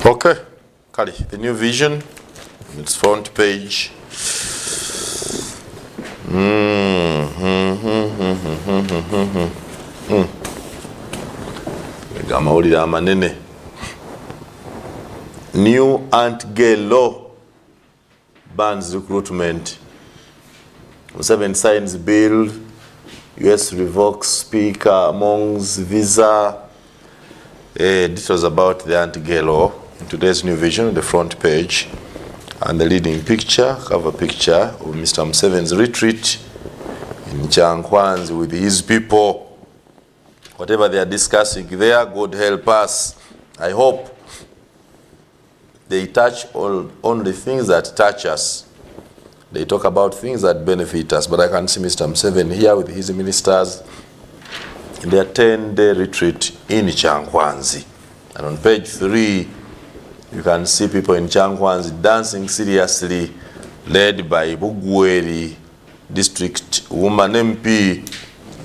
Okay, Kali, the New Vision, its front page. Amawulire amanene. New anti-gay law bans recruitment. Museveni signs bill. US revokes Speaker Mong's visa. This was about the anti-gay law in today's New Vision, the front page, and the leading picture, cover picture of Mr. Museveni's retreat in Kyankwanzi with his people. Whatever they are discussing there, God help us. I hope they touch only things that touch us. They talk about things that benefit us. But I can see Mr. Museveni here with his ministers in their 10-day retreat in Kyankwanzi. And on page 3, you can see people in Kyankwanzi dancing seriously, led by Bugweri District Woman MP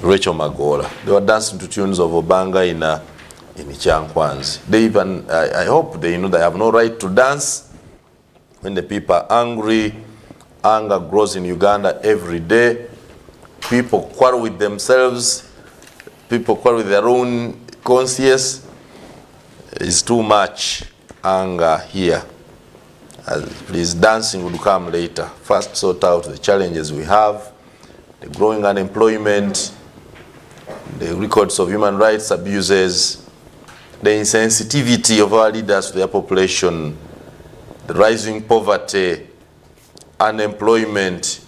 Rachel Magola. They were dancing to tunes of Obanga in Kyankwanzi. They even, I hope they know they have no right to dance when the people are angry. Anger grows in Uganda every day. People quarrel with themselves. People quarrel with their own conscience. It's too much anger here. Please, dancing will come later. First, sort out the challenges we have, the growing unemployment, the records of human rights abuses, the insensitivity of our leaders to their population, the rising poverty, unemployment.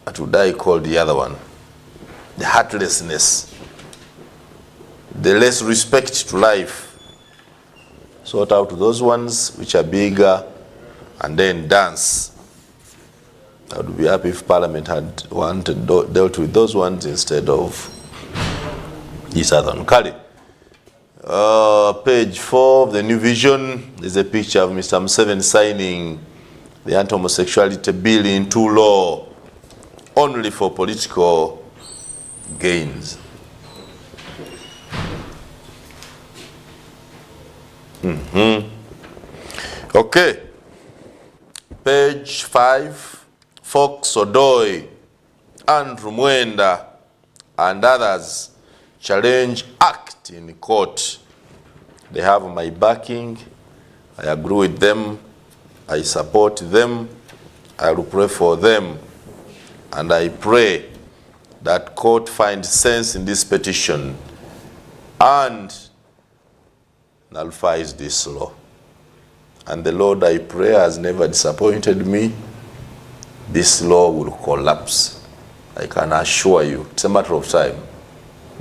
What would I call the other one? The heartlessness, the less respect to life. Sort out those ones which are bigger and then dance. I would be happy if Parliament had dealt with those ones instead of this other one. Kali. Page 4 of the New Vision is a picture of Mr. Museveni signing the anti-homosexuality bill into law only for political gains. Okay. Page 5, Fox Odoi, Andrew Mwenda, and others challenge act in court. They have my backing. I agree with them. I support them. I will pray for them. And I pray that court finds sense in this petition and nullifies this law. And the Lord, I pray, has never disappointed me. This law will collapse. I can assure you, it's a matter of time.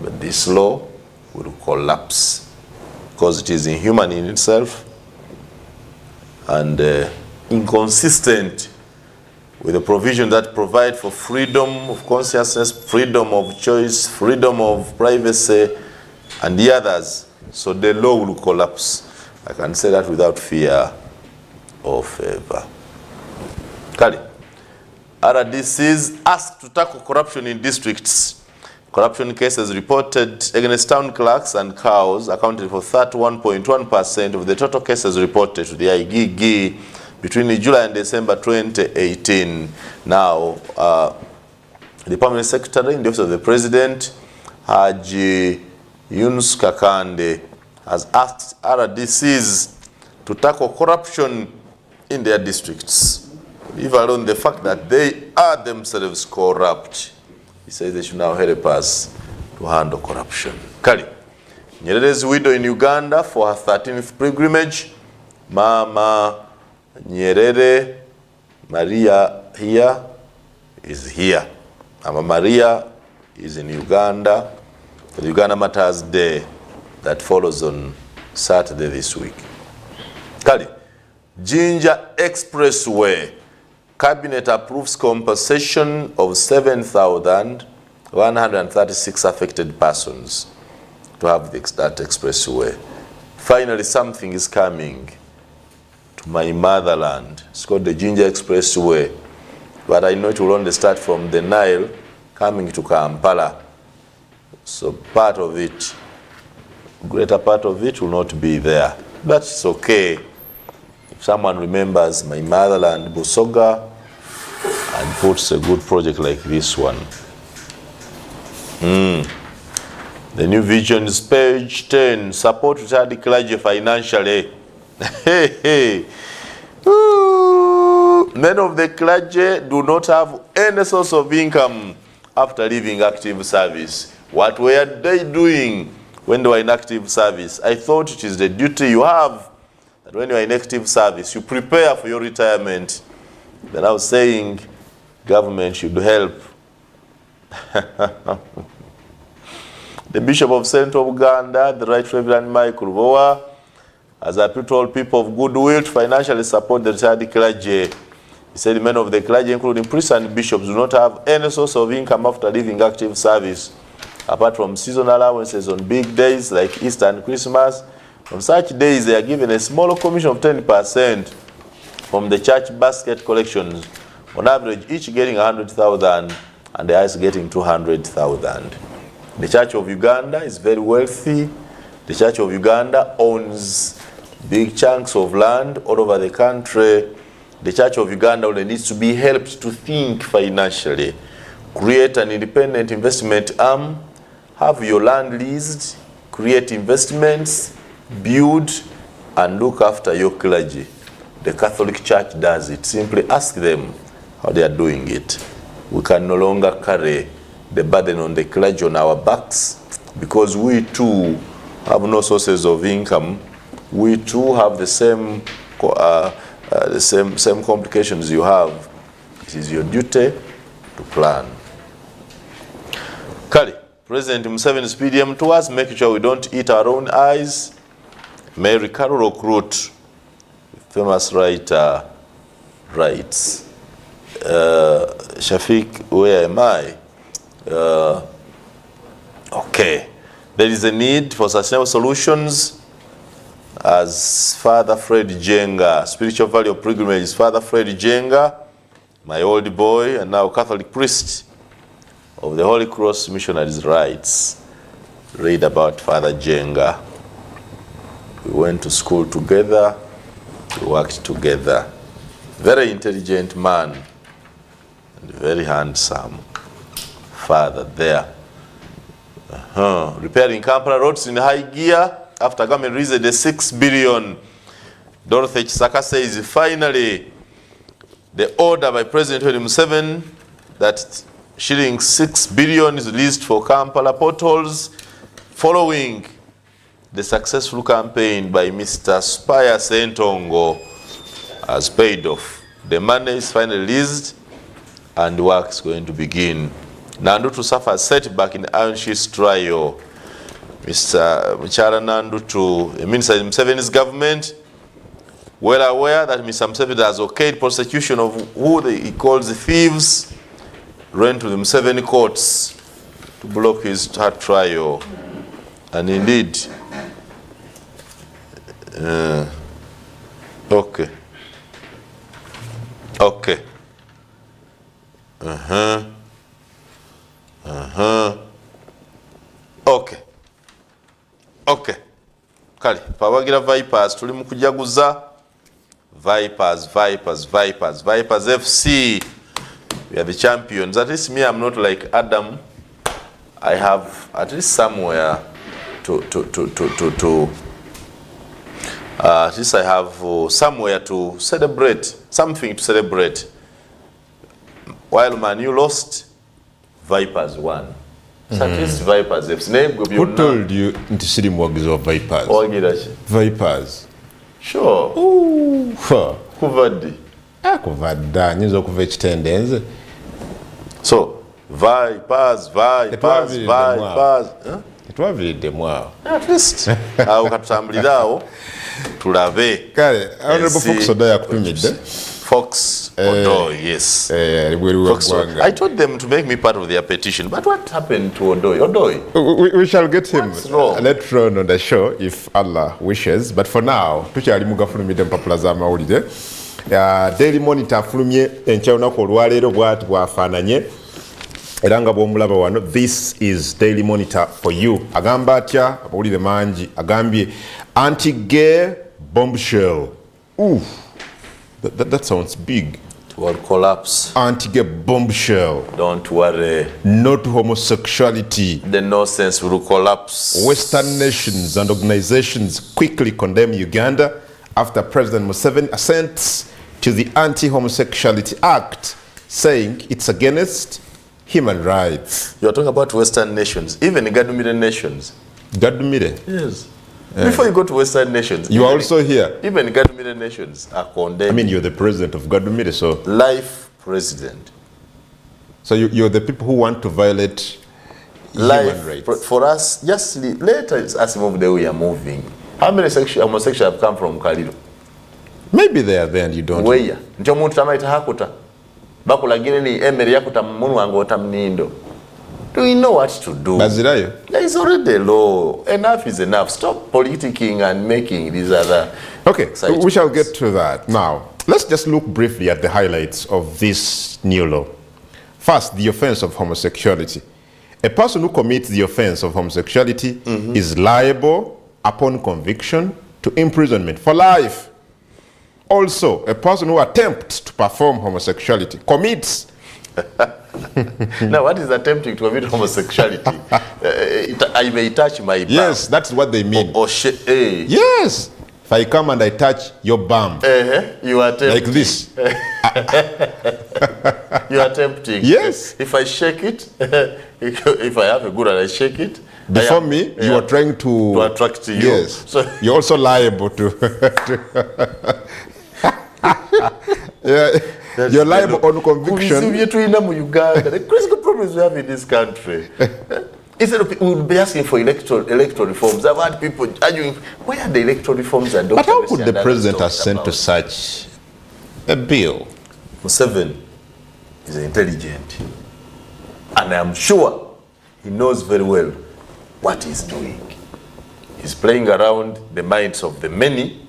But this law will collapse because it is inhuman in itself and inconsistent with the provision that provide for freedom of consciousness, freedom of choice, freedom of privacy, and the others. So the law will collapse. I can say that without fear or favor. Kali. RDCs asked to tackle corruption in districts. Corruption cases reported against town clerks and cows accounted for 31.1% of the total cases reported to the IGG between July and December 2018. Now, the Permanent Secretary in the Office of the President, Haji Yunus Kakande, has asked RDCs to tackle corruption in their districts, leave alone the fact that they are themselves corrupt. He says they should now help us to handle corruption. Kali. Nyerere's widow in Uganda for her 13th pilgrimage. Mama Nyerere Maria is here. Mama Maria is in Uganda for the Uganda Matters Day that follows on Saturday this week. Kali. Jinja Expressway. Cabinet approves compensation of 7,136 affected persons to have that expressway. Finally, something is coming to my motherland. It's called the Jinja Expressway. But I know it will only start from the Nile coming to Kampala. So part of it greater part of it will not be there. But it's okay. If someone remembers my motherland, Busoga, and puts a good project like this one. The new vision is page 10. Support retired clergy financially. Many of the clergy do not have any source of income after leaving active service. What were they doing when they were in active service? I thought it is the duty you have that when you are in active service, you prepare for your retirement. Then I was saying government should help. The Bishop of Central Uganda, the Right Reverend Michael Voa, has appealed to all people of goodwill to financially support the retired clergy. He said many of the clergy, including priests and bishops, do not have any source of income after leaving active service. Apart from seasonal allowances on big days like Easter and Christmas, on such days they are given a small commission of 10% from the church basket collections, on average each getting 100,000 and the highest getting 200,000. The Church of Uganda is very wealthy. The Church of Uganda owns big chunks of land all over the country. The Church of Uganda only needs to be helped to think financially, create an independent investment arm, have your land leased, create investments, build, and look after your clergy. The Catholic Church does it. Simply ask them how they are doing it. We can no longer carry the burden on the clergy on our backs, because we too have no sources of income. We too have the same complications you have. It is your duty to plan. Kali, President Museveni's PDM to us, making sure we don't eat our own eyes. Mary Carol Okrut, famous writer, writes, Shafiq, where am I? Okay, there is a need for sustainable solutions, as Father Fred Jenga, spiritual value of pilgrimage, Father Fred Jenga, my old boy and now Catholic priest of the Holy Cross Missionaries, writes. Read about Father Jenga. We went to school together, we worked together. Very intelligent man and very handsome father there. Repairing Kampala roads in high gear after government released the 6 billion. Dorothy Chisaka says finally the order by President Museveni that shilling 6 billion is released for Kampala potholes following the successful campaign by Mr. Spire Sentongo has paid off. The money is finally released and work is going to begin. Nandutu suffered setback in the Iron Sheets trial. Mr. Mchala Nandutu, the Minister in Museveni's government, well aware that Mr. Museveni has okayed prosecution of who he calls the thieves, ran to the Museveni courts to block his trial. And indeed, okay. Okay. Kali, pawagira Vipers, tuli mukujaguza Vipers FC. We are the champions. At least me, I'm not like Adam. I have at least somewhere at least I have somewhere to celebrate, something to celebrate. While Man U lost, Vipers won. So at least Vipers. Who told you to see him work of Vipers? Vipers. Sure. Ooh. Kuvadi. Kuvada. Nizo kuve chitendenze. So, Vipers. Etwaviridde mwao. At least. Awo katutambulirawo tulabe. Kale, Honorable Fox Odoy akutumidde. Fox Odoy, yes. Fox, I told them to make me part of their petition, but what happened to Odoy? Odoy? We shall get him later on the show if Allah wishes, but for now, tukyali mugafulumidde mpapula z'amawulire. Daily Monitor afulumye enkya olunaku olwaleero bw'ati bwafaananye. era nga bw'omulaba wano, this is Daily Monitor for you. Agamba atya amawulire mangi, agambye anti-gay bombshell. Ooh, that sounds big. It will collapse. Anti-gay bombshell. Don't worry. No to homosexuality. The nonsense will collapse. Western nations and organizations quickly condemn Uganda after President Museveni assents to the Anti-Homosexuality Act, saying it's against human rights. You're talking about Western nations, even Gadumire nations. Gadumire? Yes. Before you go to Western nations, you are also here. Even Gadumire nations are condemned. I mean, you're the president of Gadumire, so life president. So you're the people who want to violate human rights. For us, just let us move the way we are moving. How many homosexuals have come from Kaliro? Maybe they are there and you don't. Where? Njo muntu tamaita hakuta. Bakulagire ni emeri yakuta munu angota mnindo. Do we know what to do? Bazirayo? There is already a law. Enough is enough. Stop politicking and making these other... Okay, we shall get to that. Now, let's just look briefly at the highlights of this new law. First, the offense of homosexuality. A person who commits the offense of homosexuality is liable upon conviction to imprisonment for life. Also, a person who attempts to perform homosexuality commits. Now, what is attempting to commit homosexuality? I may touch my bum. Yes, that's what they mean. Yes. If I come and I touch your bum, you are tempting. Like this. You are tempting. Yes. If I shake it, if I have a good and I shake it, before me, you are trying to attract you. Yes. So you're also liable to. Yeah. You're liable on conviction. The critical problems we have in this country. Instead of we will be asking for electoral reforms, I've had people arguing, where are the electoral reforms that Dr. But how could the president assent to such a bill? Museveni is intelligent. And I am sure he knows very well what he's doing. He's playing around the minds of the many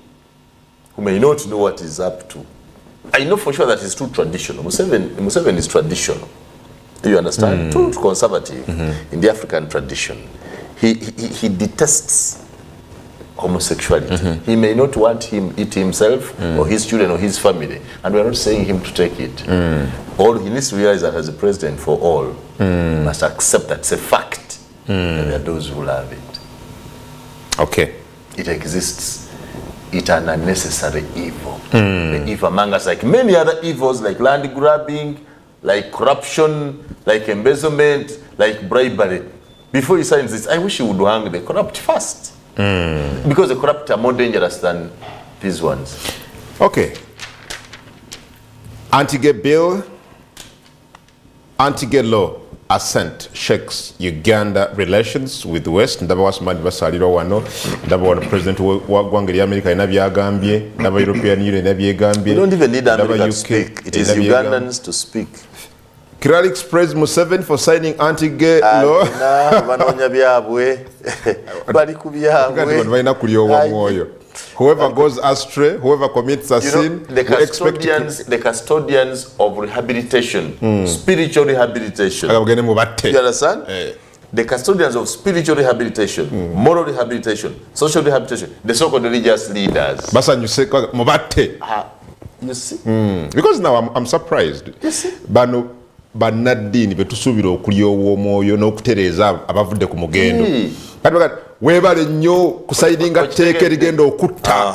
who may not know what he's up to. I know for sure that he's too traditional. Museveni is traditional. Do you understand? Too conservative in the African tradition. He detests homosexuality. He may not want it himself or his children or his family. And we're not saying him to take it. All he needs to realize that as a president for all, must accept that it's a fact. And there are those who love it. Okay. It exists. It's an unnecessary evil. The evil among us, like many other evils, like land grabbing, like corruption, like embezzlement, like bribery. Before he signs this, I wish he would hang the corrupt first. Because the corrupt are more dangerous than these ones. Okay. Anti-gay bill, anti-gay law, assent shakes Uganda relations with the West. Ndaba wasimadi basaliro wano. Ndaba wana president wa gwanga America ina byagambye. Ndaba European Union ina byagambye. We don't even need America to speak. It is Ugandans to speak. Kiralix praised Museveni for signing anti-gay law. Banonya byabwe. Bali ku byabwe. Balina kulyowa mwoyo. Whoever goes astray, whoever commits a sin, the custodians of rehabilitation, spiritual rehabilitation. You understand? The custodians of spiritual rehabilitation, moral rehabilitation, social rehabilitation, the so-called religious leaders. You see? Because now I'm surprised. You see? Banadini betusubira okulyowa omwoyo n'okutereeza abavudde ku mugendo. Webale nnyo kusaidinga teeke ligenda okutta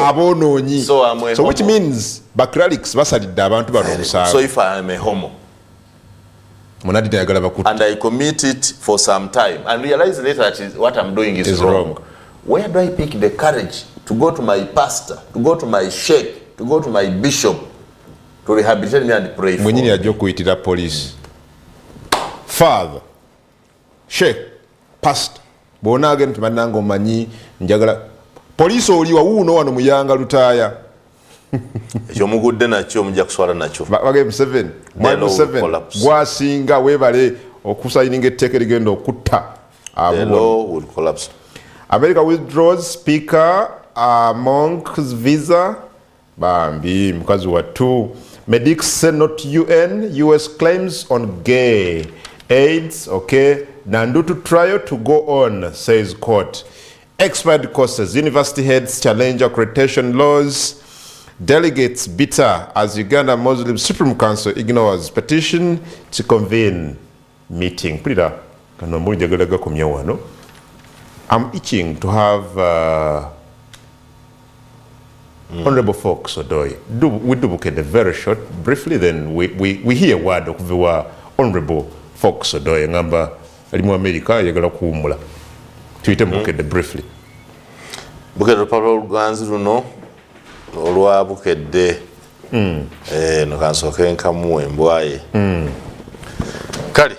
aboonoonyi. So which means Bakiralix basalidde abantu bano omusango. So if I am a homo Munadini ayagala bakutta and I commit it for some time and realize later that what I'm doing is wrong, where do I pick the courage to go to my pastor, to go to my sheikh, to go to my bishop to rehabilitate me and pray for me? Mwenyini ajja okuyitira police, father, sheikh, pastor. Bona agenda tumananga omanyi njagala police oli wawuuno wano muyanga lutaaya ekyo mugudde nakyo mujja kuswala nakyo bagee Museveni gwasinga webale okusayininga etteeka ligenda okutta will collapse. America withdraws speaker Monk's visa bambi mukazi wattu medics say not UN US claims on gay AIDS, okay. Nandutu trial to go on, says court. Expired courses, university heads challenge accreditation laws. Delegates bitter as Uganda Muslim Supreme Council ignores petition to convene meeting. I'm itching to have Honorable Fox Odoye. We do book it very short, briefly, then we hear word of the Honorable Fox Odoye. Ngamba alimu America yagala kuumula. Tuite book briefly. Bukedde Pablo Luganzi luno olwa bukedde no kansooke nkamu embwaye kale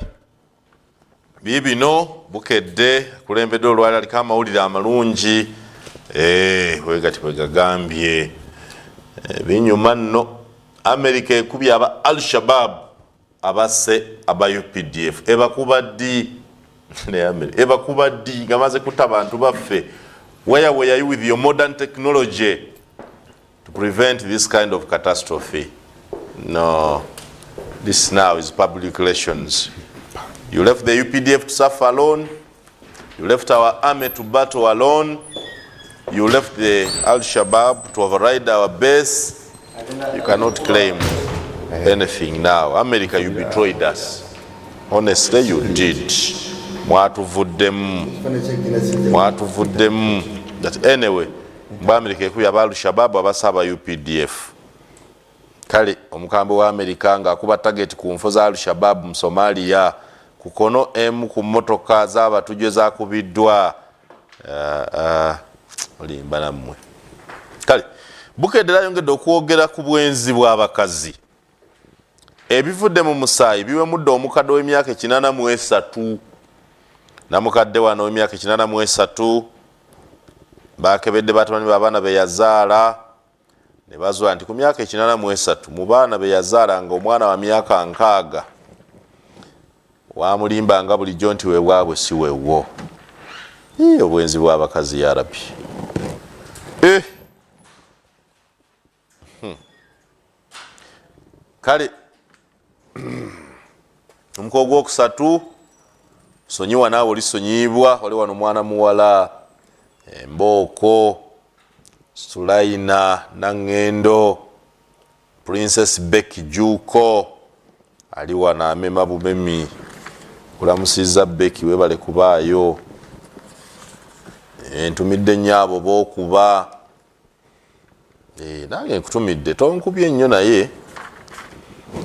bibino bukedde kulembedde olwali aliko amawulire amalungi wegati bwegagambye binyuma nno America ekubye aba Al-Shabaab abasse aba UPDF ebakuba ddi ebakuba ddi ngamaze kutta abantu baffe. Where were you with your modern technology to prevent this kind of catastrophe? No, this now is public relations. You left the UPDF to suffer alone. You left our army to battle alone. You left the Al-Shabaab to override our base. You cannot claim anything now. America, you betrayed us. Honestly, you did. Mwatuvuddemu. That anyway, America ekubye aba Al-Shabaab abasaba UPDF. Kale omukambe wa America nga akuba target ku nfo za Al-Shabaab mu Somalia kukono M ku motoka z'abatujje zakubiddwa olimba nammwe. Kale bukedde yongedde okwogera ku bwenzi bw'abakazi. Ebivudde mu musaayi biwemudde omukadde w'emyaka 83 namukadde wano w'emyaka 83 bakebedde batabani b'abaana be yazaala ne bazwa nti ku myaka 83 mu baana be yazaala nga omwana wa myaka 6 wamulimba nga bulijjo nti weebwabwe si weewo. Obwenzi bw'abakazi ya Rabbi. Kale omuko gw'okusatu sonyiwa naawe olisonyibwa oli wano mwana muwala Mbooko Sulaina Nangendo Princess Becky Juko ali wana amema bumemi kulamusiza Becky webale kubaayo ntumidde nnyabo b'okuba nange nkutumidde tonkubye nnyo naye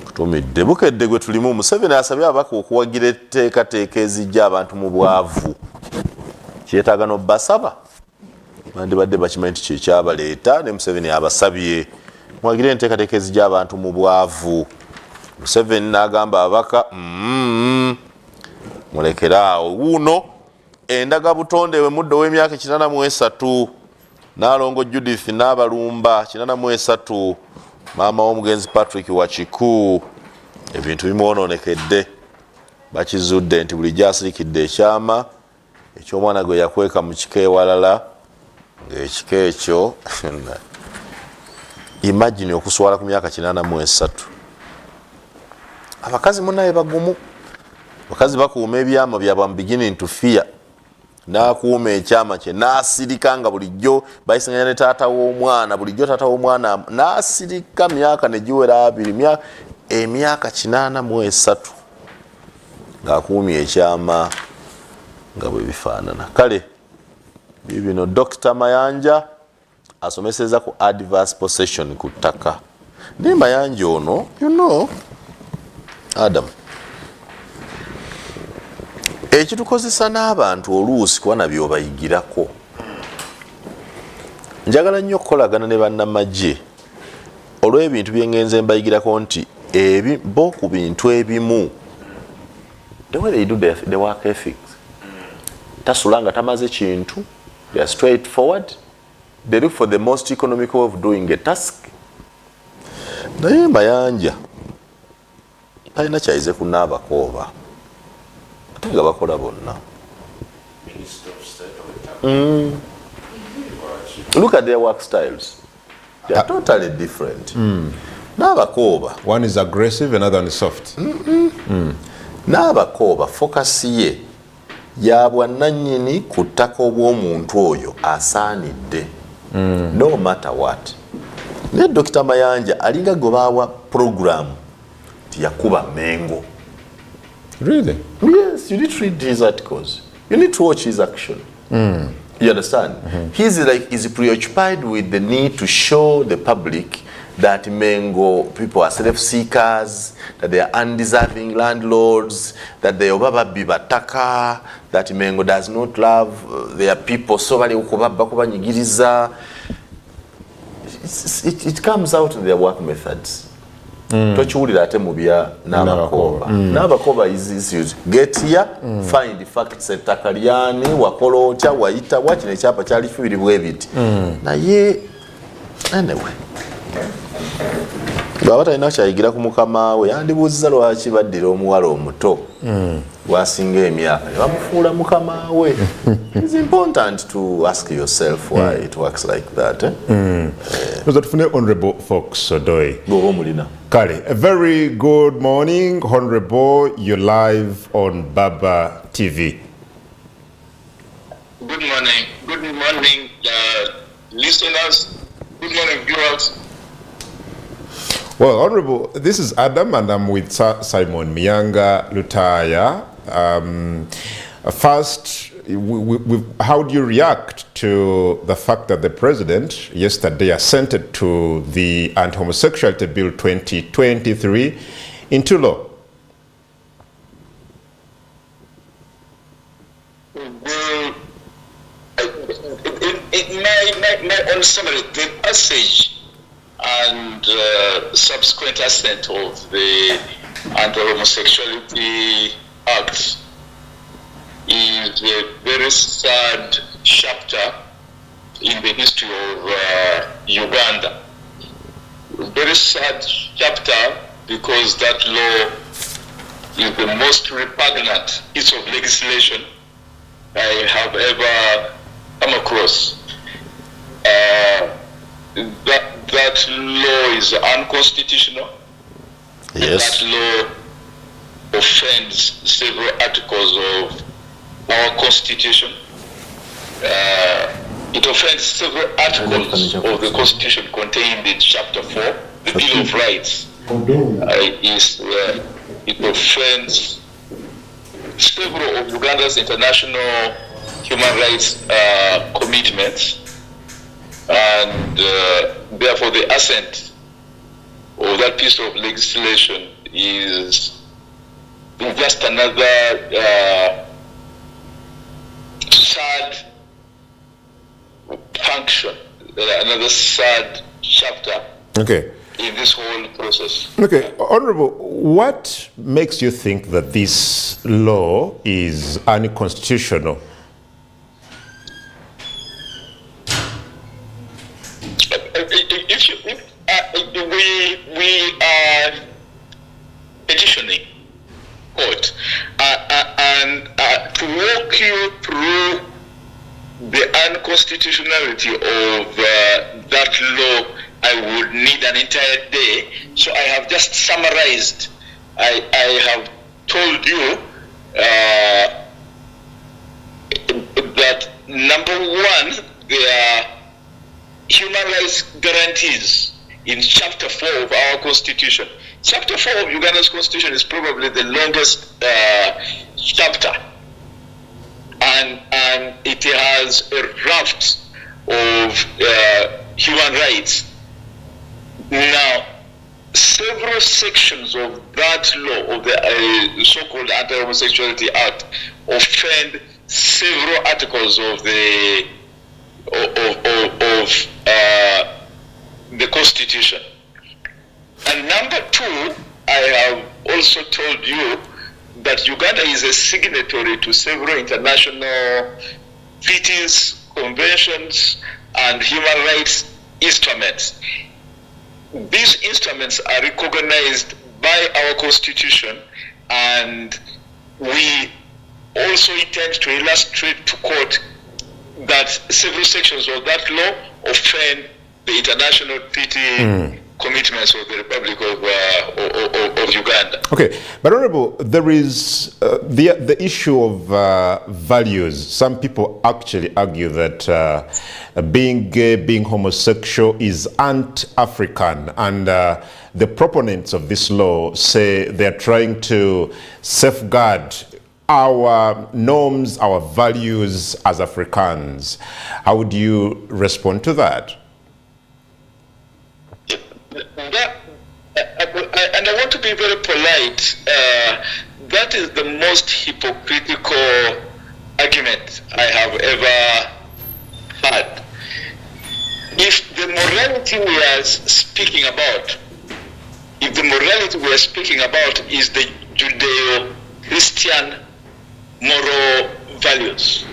kutumidde bukedde gwe tulimu. Museveni asabye abaka okuwagira etteekateeka ezijja abantu mu bwavu kyetaaga n'obbasaba bandibadde bakimanyi nti kyekyabaleeta ne Museveni abasabye muwagire enteekateeka ezijja abantu mu bwavu. Museveni n'agamba abaka mulekeraawo wuuno endaga butonde we muddo w'emyaka 83 Nalongo Judith n'abalumba 83 maama w'omugenzi Patrick Wakiku ebintu bimwononekedde bakizudde nti bulijjo asirikidde ekyama eky'omwana gwe yakweka mu kika ewalala ng'ekika ekyo imagine okuswala ku myaka 83. Abakazi munaye bagumu. Abakazi bakuuma ebyama byabwe mu beginning to fear. N'akuuma ekyama kye n'asirika nga bulijjo bayisinganya ne taata w'omwana bulijjo taata w'omwana n'asirika myaka ne giwera 2 emyaka 83 ng'akuumye ekyama nga bwe bifaanana. Kale bibino Dr. Mayanja asomeseza ku adverse possession ku ttaka. Naye Mayanja ono you know Adam ekitukozesa n'abantu oluusi kuba nabyo obayigirako. Njagala nnyo okukolagana ne bannamagye olw'ebintu bye ngenze mbayigirako nti bo ku bintu ebimu the way they do the work ethics tasula nga tamaze kintu, they are straightforward, they look for the most economical way of doing a task. Naye Mayanja talina kyayize kunaabakooba ate nga bakola bonna. Look at their work styles. They are totally different. N'abakooba. One is aggressive, another one is soft. n'abakooba fokasi ye ya bwannannyini ku ttaka obw'omuntu oyo asaanidde no matter what. Naye Dr. Mayanja alinga gwe baawa programu tiyakuba Mengo. Really? Yes, you need to read his articles. You need to watch his action. You understand? He's preoccupied with the need to show the public that Mengo people are self-seekers, that they are undeserving landlords, that they obaba bibataka, that Mengo does not love their people, so bali ukubaba kubanyigiriza. It comes out in their work methods. Tochiwulira ate mu bya n'abakoba. N'abakoba is used. Get here, find the facts ettaka lyani, wakola otya, wayita wa, kino ekyapa kyali fibiri bwe biti. Naye anyway. Bw'aba talina kyayigira ku mukama we yandibuuziza lwaki baddira omuwala omuto wasinga emyaka ne bamufuula mukama we. It's important to ask yourself why it works like that. Tufune Honorable Fox Odoi. Bw'oba omulina. Kale, a very good morning, Honorable. You're live on Baba TV. Good morning, listeners. Good morning, viewers. Well, Honorable, this is Adam, and I'm with Simon Miyanga Lutaya. First, how do you react to the fact that the president yesterday assented to the Anti-Homosexuality Bill 2023 into law? My own summary, the passage and subsequent assent of the Anti-Homosexuality Act is a very sad chapter in the history of Uganda. Very sad chapter because that law is the most repugnant piece of legislation I have ever come across. That law is unconstitutional. Yes. That law offends several articles of our constitution. It offends several articles of the constitution contained in chapter 4, the Bill of Rights. It offends several of Uganda's international human rights commitments, and therefore the assent of that piece of legislation is just another sad function, another sad chapter in this whole process. Okay, Honorable, what makes you think that this law is unconstitutional? We are petitioning court and to walk you through the unconstitutionality of that law, I would need an entire day. So I have just summarized. I have told you that number one, there are human rights guarantees in chapter 4 of our constitution. Chapter 4 of Uganda's constitution is probably the longest chapter, and it has a raft of human rights. Now, several sections of that law, of the so-called Anti-Homosexuality Act, offend several articles of the Constitution. And number two, I have also told you that Uganda is a signatory to several international treaties, conventions, and human rights instruments. These instruments are recognized by our Constitution, and we also intend to illustrate to court that several sections of that law offend the international treaty commitments of the Republic of Uganda. Okay, but Honorable, there is the issue of values. Some people actually argue that being gay, being homosexual is anti-African, and the proponents of this law say they're trying to safeguard our norms, our values as Africans. How would you respond to that? And I want to be very polite. That is the most hypocritical argument I have ever had. If the morality we are speaking about, is the Judeo-Christian moral values,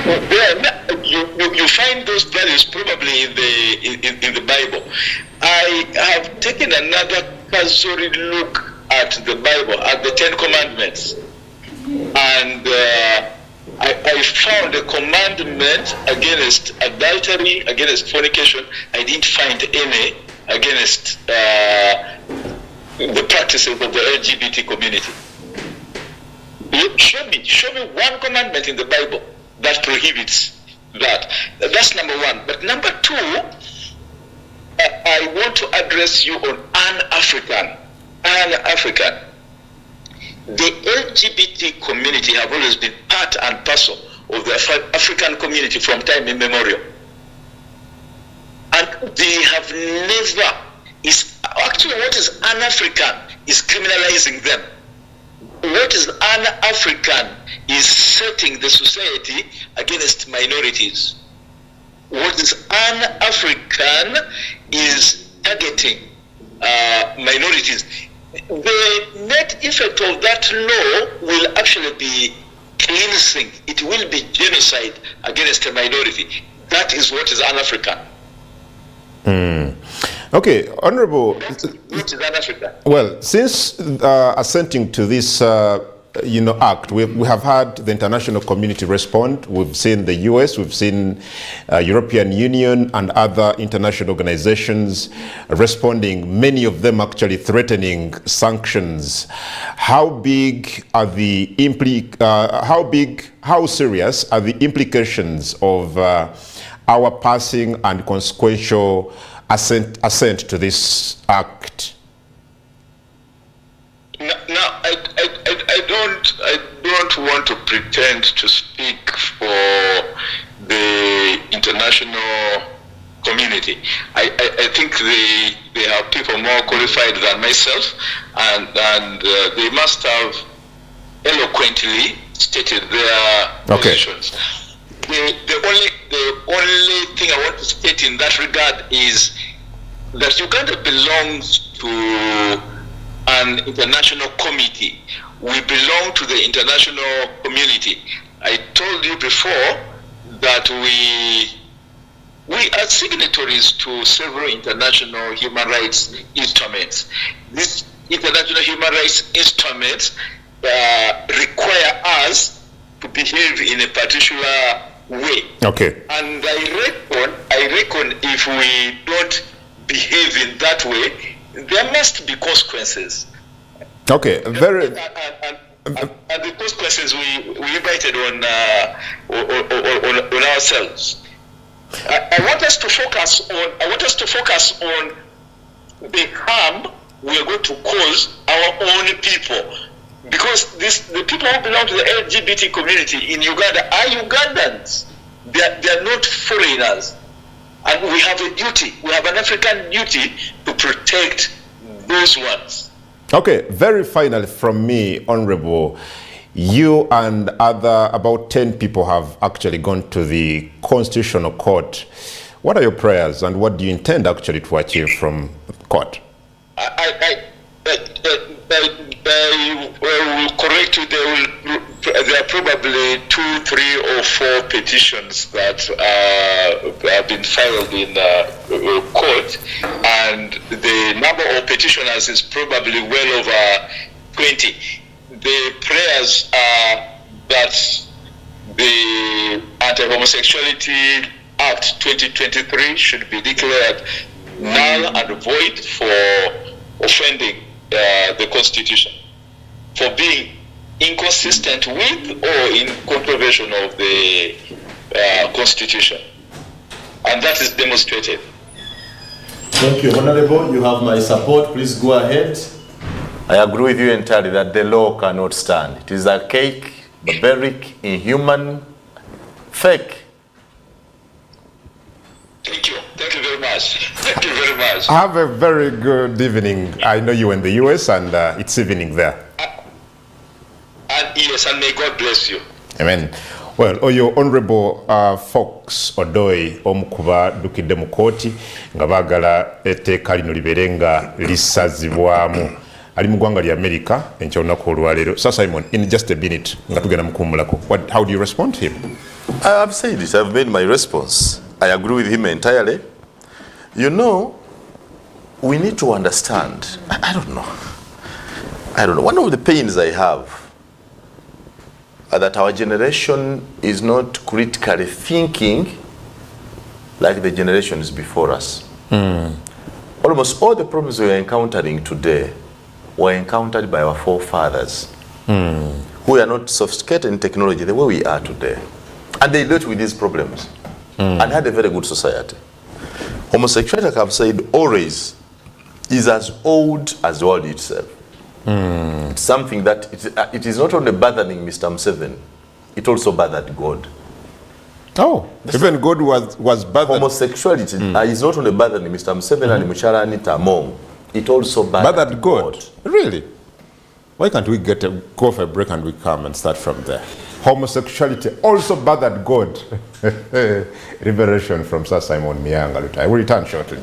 then you find those values probably in the Bible. I have taken another cursory look at the Bible, at the Ten Commandments, and I found a commandment against adultery, against fornication. I didn't find any against the practices of the LGBT community. Show me one commandment in the Bible that prohibits that. That's number one. But number two, I want to address you on An-African. The LGBT community have always been part and parcel of the African community from time immemorial. And they have never, actually what is An-African is criminalizing them. What is An-African is setting the society against minorities. What is An-African is targeting minorities. The net effect of that law will actually be cleansing. It will be genocide against a minority. That is what is An-African. Okay, Honorable. What is An-African? Well, since assenting to this act, we have had the international community respond. We've seen the US, we've seen European Union and other international organizations responding, many of them actually threatening sanctions. How big are the how serious are the implications of our passing and consequential assent to this act? Now, I don't want to pretend to speak for the international community. I think they have people more qualified than myself, and they must have eloquently stated their positions. The only thing I want to state in that regard is that Uganda belongs to an international committee. We belong to the international community. I told you before that we are signatories to several international human rights instruments. These international human rights instruments require us to behave in a particular way. Okay. And I reckon if we don't behave in that way, there must be consequences. Okay, very. And the consequences we invited on ourselves. I want us to focus on the harm we are going to cause our own people, because the people who belong to the LGBT community in Uganda are Ugandans. They are not foreigners. And we have a duty, we have an African duty to protect those ones. Okay, very finally from me, Honorable, you and about 10 people have actually gone to the Constitutional Court. What are your prayers and what do you intend actually to achieve from the court? I will correct you. There are probably 2, 3, or 4 petitions that have been filed in court, and the number of petitioners is probably well over 20. The prayers are that the Anti-Homosexuality Act 2023 should be declared null and void for offending the Constitution, for being inconsistent with or in contravention of the Constitution. And that is demonstrated. Thank you, Honorable. You have my support. Please go ahead. I agree with you entirely that the law cannot stand. It is archaic, barbaric, inhuman, fake. Thank you. Thank you very much. Thank you very much. Have a very good evening. I know you're in the US and it's evening there. And yes, and may God bless you. Amen. Well, oyo Honorable Fox Odoi omukuba dukidde mu kooti nga baagala etteeka lino libeere nga lisazibwamu. Ali mu ggwanga lya America enkya olunaku olwaleero. Sir Simon, in just a minute nga tugenda mu kuwummulako. How do you respond to him? I have said it. I've made my response. I agree with him entirely. You know, we need to understand. I don't know. One of the pains I have that our generation is not critically thinking like the generations before us. Almost all the problems we are encountering today were encountered by our forefathers who are not sophisticated in technology the way we are today. And they dealt with these problems and had a very good society. Homosexuality, like I've said, always is as old as the world itself. It's something that it is not only bothering Mr. Museveni, it also bothered God. Oh, even God was bothered. Homosexuality is not only bothering Mr. Museveni and Muchala Anita Among, it also bothered God. Really? Why can't we go for a break and we come and start from there? Homosexuality also bothered God. Revelation from Sir Simon Mianga. I will return shortly.